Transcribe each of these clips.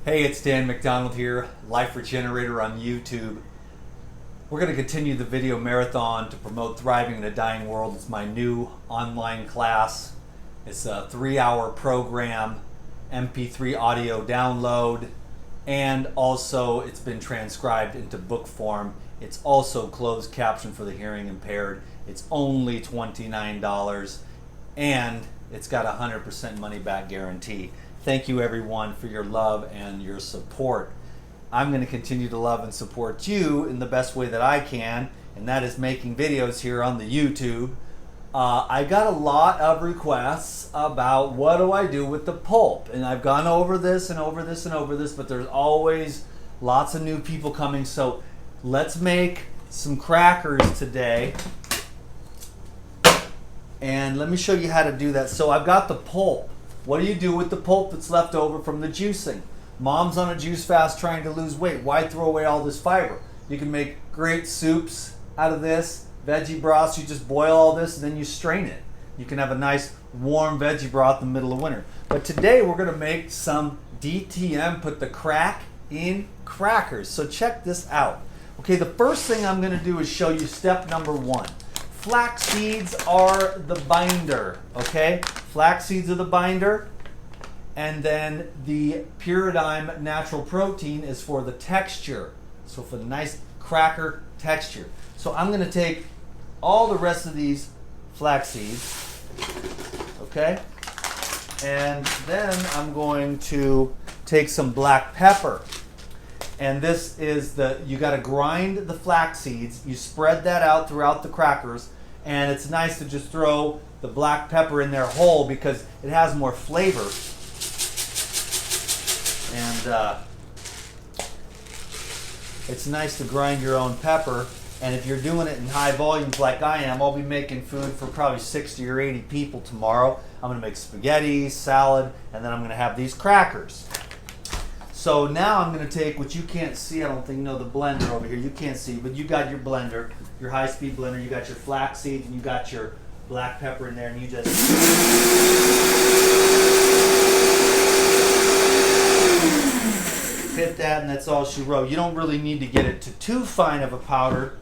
Hey, it's Dan McDonald here, Life Regenerator on YouTube. We're going to continue the video marathon to promote Thriving in a Dying World. It's my new online class. It's a 3-hour program, MP3 audio download, and also it's been transcribed into book form. It's also closed caption for the hearing impaired. It's only $29 and it's got a 100% money back guarantee. Thank you everyone for your love and your support. I'm going to continue to love and support you in the best way that I can, and that is making videos here on the YouTube. I got a lot of requests about what do I do with the pulp, and I've gone over this and over this and over this, but there's always lots of new people coming, so let's make some crackers today. And let me show you how to do that. So I've got the pulp. What do you do with the pulp that's left over from the juicing? Mom's on a juice fast trying to lose weight. Why throw away all this fiber? You can make great soups out of this, veggie broths. You just boil all this and then you strain it. You can have a nice warm veggie broth in the middle of winter. But today we're going to make some DTM, put the crack in crackers. So check this out. Okay, the first thing I'm going to do is show you step number 1. Flax seeds are the binder, okay? Flax seeds are the binder, and then the Pyridine natural protein is for the texture, so for the nice cracker texture. So I'm going to take all the rest of these flax seeds, okay? And then I'm going to take some black pepper. And this is you got to grind the flax seeds. You spread that out throughout the crackers, and it's nice to just throw the black pepper in there whole because it has more flavor. And it's nice to grind your own pepper. And if you're doing it in high volumes like I am, I'll be making food for probably 60 or 80 people tomorrow. I'm going to make spaghetti, salad, and then I'm going to have these crackers. So now I'm going to take what you can't see, I don't think, no, the blender over here, you can't see, but you got your blender, your high-speed blender, you got your flax seeds, and you got your black pepper in there, and you just hit that, and that's all she wrote. You don't really need to get it to too fine of a powder,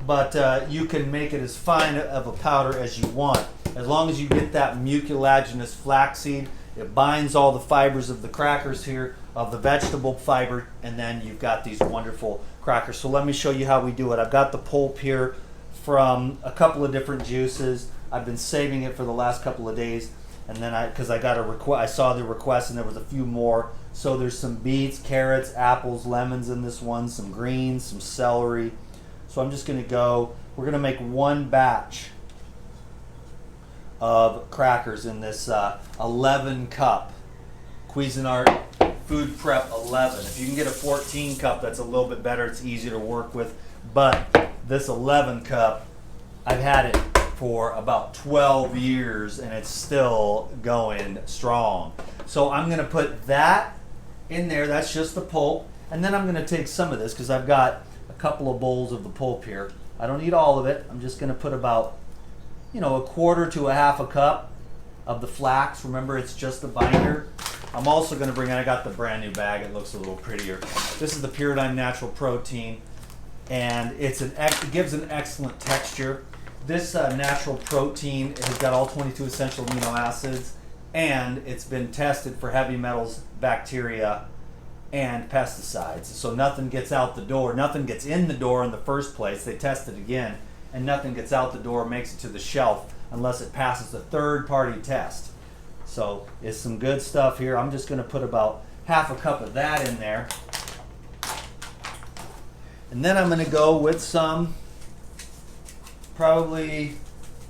but you can make it as fine of a powder as you want. As long as you get that mucilaginous flaxseed, it binds all the fibers of the crackers here, of the vegetable fiber, and then you've got these wonderful crackers. So let me show you how we do it. I've got the pulp here from a couple of different juices. I've been saving it for the last couple of days, and then because I saw the request and there was a few more. So there's some beets, carrots, apples, lemons in this one, some greens, some celery. So I'm just going to we're going to make one batch of crackers in this 11 cup Cuisinart Food Prep 11. If you can get a 14 cup, that's a little bit better. It's easier to work with. But this 11 cup, I've had it for about 12 years and it's still going strong. So I'm going to put that in there. That's just the pulp. And then I'm going to take some of this because I've got a couple of bowls of the pulp here. I don't need all of it. I'm just going to put about, a quarter to a half a cup of the flax. Remember, it's just the binder. I'm also going to bring in, I got the brand new bag. It looks a little prettier. This is the Pyridine natural protein, and it gives an excellent texture. This natural protein has got all 22 essential amino acids, and it's been tested for heavy metals, bacteria, and pesticides. So nothing gets out the door. Nothing gets in the door in the first place. They test it again, and nothing gets out the door, makes it to the shelf, unless it passes the third-party test. So it's some good stuff here. I'm just going to put about half a cup of that in there. And then I'm going to go with some, probably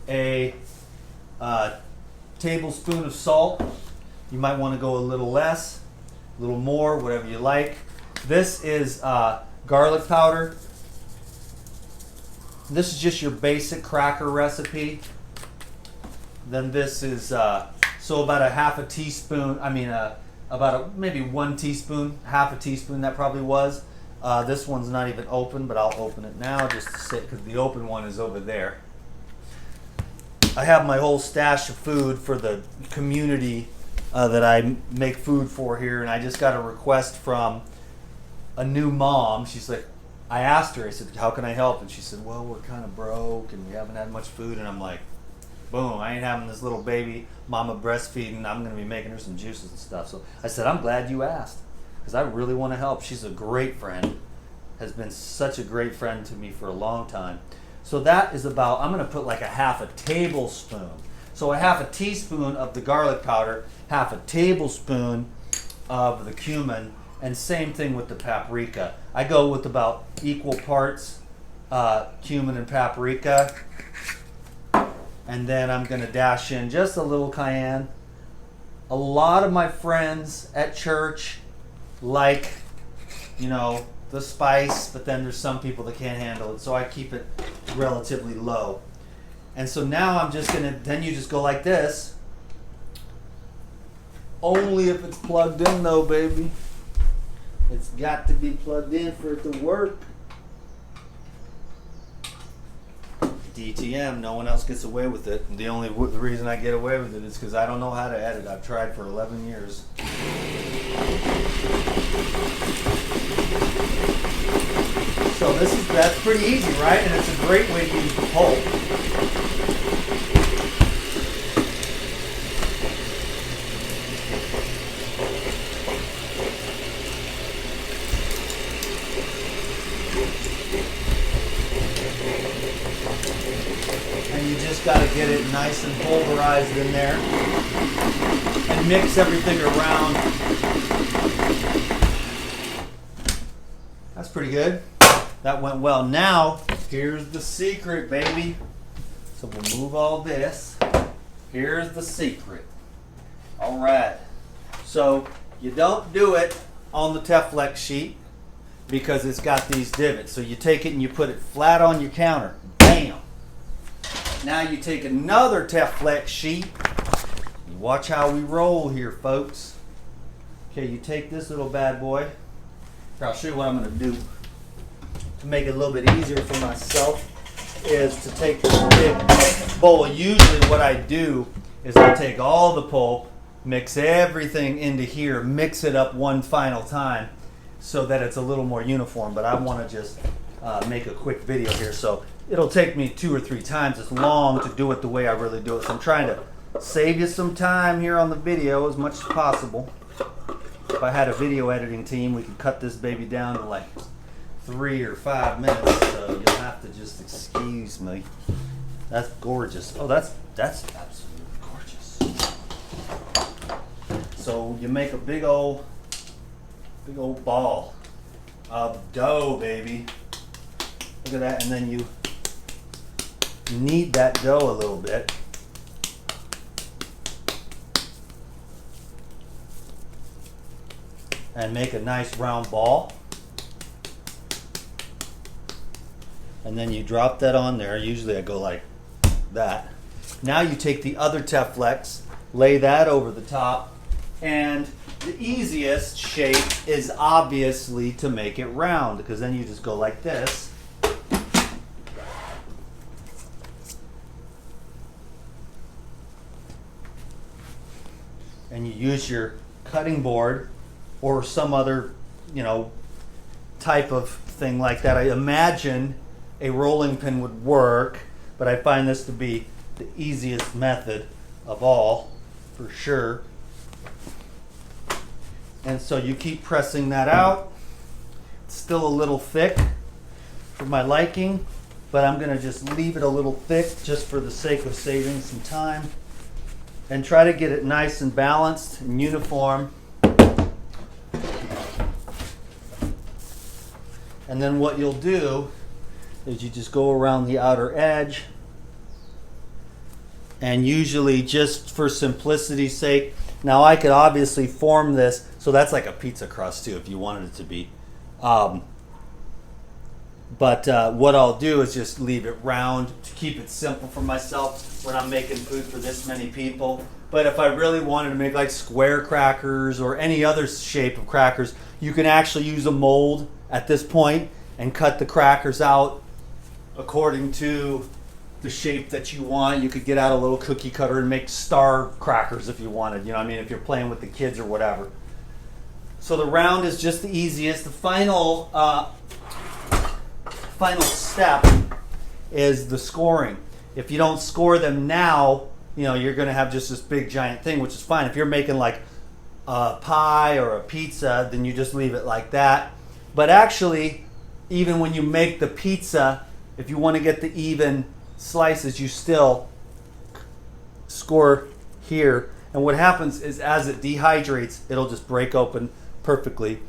a tablespoon of salt. You might want to go a little less, a little more, whatever you like. This is garlic powder. This is just your basic cracker recipe. Then this is so about a half a teaspoon. Maybe 1 teaspoon, half a teaspoon. That probably was. This one's not even open, but I'll open it now just to say, because the open one is over there. I have my whole stash of food for the community that I make food for here, and I just got a request from a new mom. She's like, I asked her, I said, how can I help? And she said, well, we're kind of broke and we haven't had much food. And I'm like, boom, I ain't having this little baby mama breastfeeding. I'm going to be making her some juices and stuff. So I said, I'm glad you asked, because I really want to help. She's a great friend, has been such a great friend to me for a long time. So that is about, I'm going to put like a half a tablespoon. So a half a teaspoon of the garlic powder, half a tablespoon of the cumin, and same thing with the paprika. I go with about equal parts cumin and paprika. And then I'm going to dash in just a little cayenne. A lot of my friends at church like, you know, the spice, but then there's some people that can't handle it, so I keep it relatively low. And so now I'm just going to, then you just go like this. Only if it's plugged in though, baby. It's got to be plugged in for it to work. DTM, no one else gets away with it. The only reason I get away with it is because I don't know how to edit. I've tried for 11 years. So that's pretty easy, right? And it's a great way to use the pulp. And you just got to get it nice and pulverized in there and mix everything around. That's pretty good. That went well. Now, here's the secret, baby. So we'll move all this. Here's the secret. All right. So you don't do it on the Teflex sheet because it's got these divots. So you take it and you put it flat on your counter. Bam. Now you take another Teflex sheet. You watch how we roll here, folks. Okay, you take this little bad boy. I'll show you what I'm going to do to make it a little bit easier for myself, is to take this big bowl. Usually what I do is I take all the pulp, mix everything into here, mix it up one final time so that it's a little more uniform. But I want to just make a quick video here, so it'll take me 2 or 3 times as long to do it the way I really do it. So I'm trying to save you some time here on the video as much as possible. If I had a video editing team, we could cut this baby down to like 3 or 5 minutes. So you'll have to just excuse me. That's gorgeous. Oh, that's absolutely gorgeous. So you make a big old ball of dough, baby. Look at that, and then you knead that dough a little bit. And make a nice round ball. And then you drop that on there. Usually I go like that. Now you take the other Teflex, lay that over the top, and the easiest shape is obviously to make it round, because then you just go like this. And you use your cutting board or some other, type of thing like that. I imagine a rolling pin would work, but I find this to be the easiest method of all, for sure. And so you keep pressing that out. It's still a little thick for my liking, but I'm going to just leave it a little thick just for the sake of saving some time. And try to get it nice and balanced and uniform. And then what you'll do is you just go around the outer edge. And usually, just for simplicity's sake, now I could obviously form this, so that's like a pizza crust too if you wanted it to be. But what I'll do is just leave it round to keep it simple for myself when I'm making food for this many people. But if I really wanted to make like square crackers or any other shape of crackers, you can actually use a mold at this point and cut the crackers out according to the shape that you want. You could get out a little cookie cutter and make star crackers if you wanted. You know what I mean? If you're playing with the kids or whatever. So the round is just the easiest. The final step is the scoring. If you don't score them now, you know, you're going to have just this big giant thing, which is fine. If you're making like a pie or a pizza, then you just leave it like that. But actually, even when you make the pizza, if you want to get the even slices, you still score here. And what happens is as it dehydrates, it'll just break open perfectly.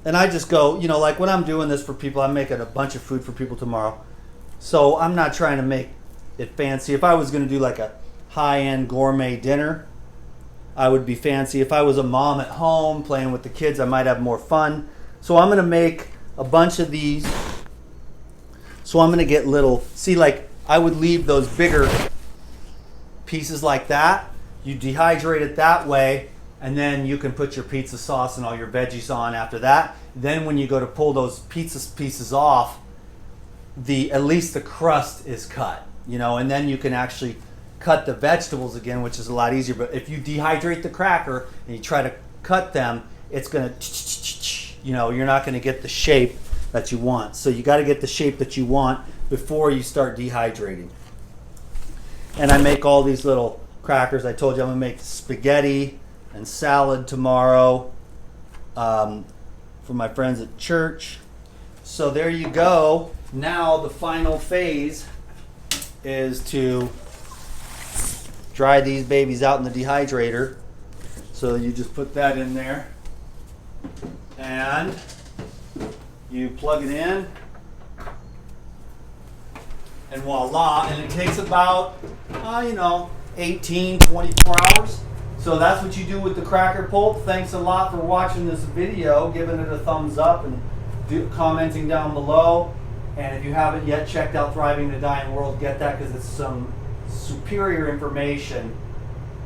And I just go, you know, like when I'm doing this for people, I'm making a bunch of food for people tomorrow. So I'm not trying to make it fancy. If I was going to do like a high-end gourmet dinner, I would be fancy. If I was a mom at home playing with the kids, I might have more fun. So I'm going to make a bunch of these. So I'm going to get little, see, like I would leave those bigger pieces like that. You dehydrate it that way, and then you can put your pizza sauce and all your veggies on after that. Then when you go to pull those pizza pieces off, at least the crust is cut, you know, and then you can actually cut the vegetables again, which is a lot easier. But if you dehydrate the cracker and you try to cut them, it's going to, you know, you're not going to get the shape that you want. So you got to get the shape that you want before you start dehydrating. And I make all these little crackers. I told you I'm going to make spaghetti and salad tomorrow for my friends at church. So there you go. Now the final phase is to dry these babies out in the dehydrator. So you just put that in there and you plug it in and voila. And it takes about 18, 24 hours. So that's what you do with the cracker pulp. Thanks a lot for watching this video, giving it a thumbs up and commenting down below. And if you haven't yet checked out Thriving in a Dying World, get that, because it's some superior information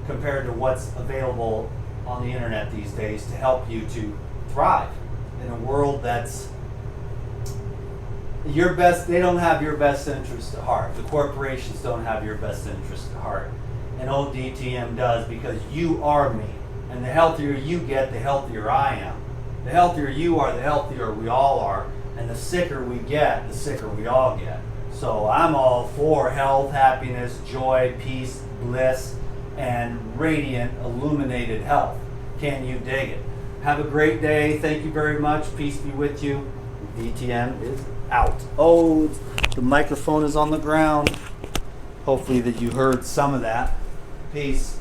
compared to what's available on the internet these days to help you to thrive in a world that's your best. They don't have your best interest at heart. The corporations don't have your best interest at heart. And old DTM does, because you are me. And the healthier you get, the healthier I am. The healthier you are, the healthier we all are. And the sicker we get, the sicker we all get. So I'm all for health, happiness, joy, peace, bliss, and radiant, illuminated health. Can you dig it? Have a great day. Thank you very much. Peace be with you. DTM is out. Oh, the microphone is on the ground. Hopefully that you heard some of that. Peace.